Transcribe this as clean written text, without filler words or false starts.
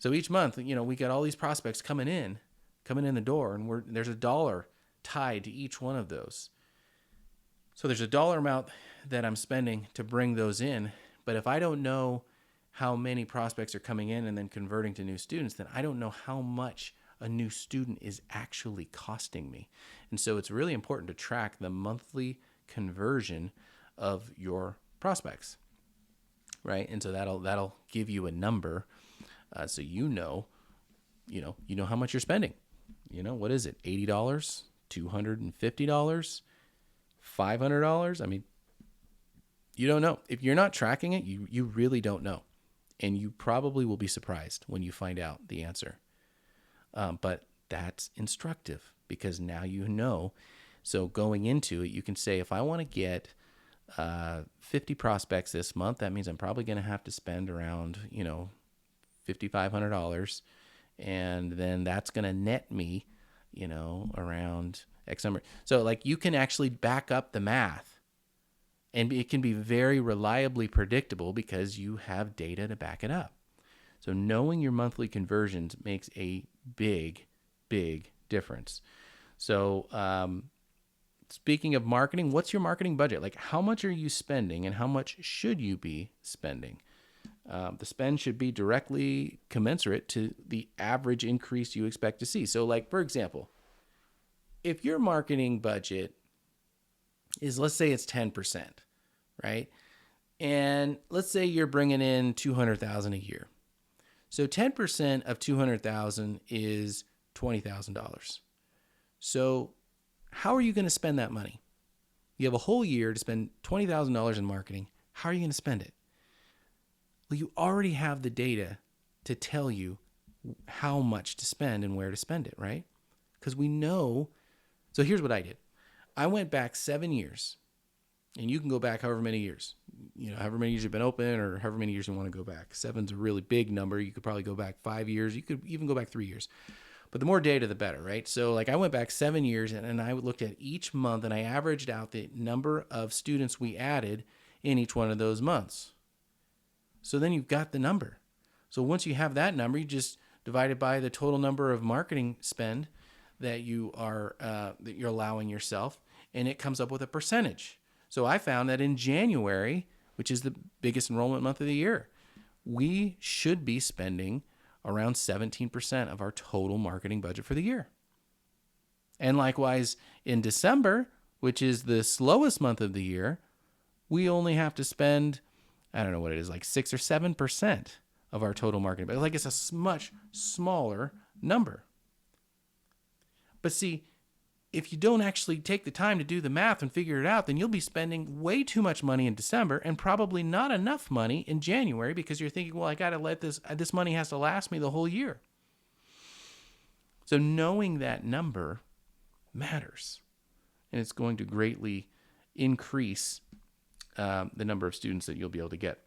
So each month, we got all these prospects coming in the door, and there's a dollar tied to each one of those. So there's a dollar amount that I'm spending to bring those in. But if I don't know how many prospects are coming in and then converting to new students, then I don't know how much a new student is actually costing me. And so it's really important to track the monthly conversion of your prospects, right? And so that'll give you a number, so how much you're spending. What is it? $80, $250, $500? I mean, you don't know. If you're not tracking it, you really don't know. And you probably will be surprised when you find out the answer. But that's instructive because now you know. So going into it, you can say, if I want to get 50 prospects this month, that means I'm probably going to have to spend around, $5,500. And then that's going to net me, around X number. So like you can actually back up the math, and it can be very reliably predictable because you have data to back it up. So knowing your monthly conversions makes a big, big difference. So speaking of marketing, what's your marketing budget? Like, how much are you spending and how much should you be spending? The spend should be directly commensurate to the average increase you expect to see. So like, for example, if your marketing budget is, let's say it's 10%, right? And let's say you're bringing in $200,000 a year. So 10% of $200,000 is $20,000. So how are you going to spend that money? You have a whole year to spend $20,000 in marketing. How are you going to spend it? Well, you already have the data to tell you how much to spend and where to spend it, right? Because we know. So here's what I did. I went back 7 years, and you can go back however many years, however many years you've been open or however many years you want to go back. 7's a really big number. You could probably go back 5 years. You could even go back 3 years. But the more data, the better, right? So like I went back 7 years, and I looked at each month, and I averaged out the number of students we added in each one of those months. So then you've got the number. So once you have that number, you just divide it by the total number of marketing spend that you're allowing yourself, and it comes up with a percentage. So I found that in January, which is the biggest enrollment month of the year, we should be spending around 17% of our total marketing budget for the year. And likewise, in December, which is the slowest month of the year, we only have to spend, I don't know what it is, like 6 or 7% of our total marketing budget. Like it's a much smaller number. But see, if you don't actually take the time to do the math and figure it out, then you'll be spending way too much money in December and probably not enough money in January because you're thinking, well, I got to let this money has to last me the whole year. So knowing that number matters, and it's going to greatly increase the number of students that you'll be able to get.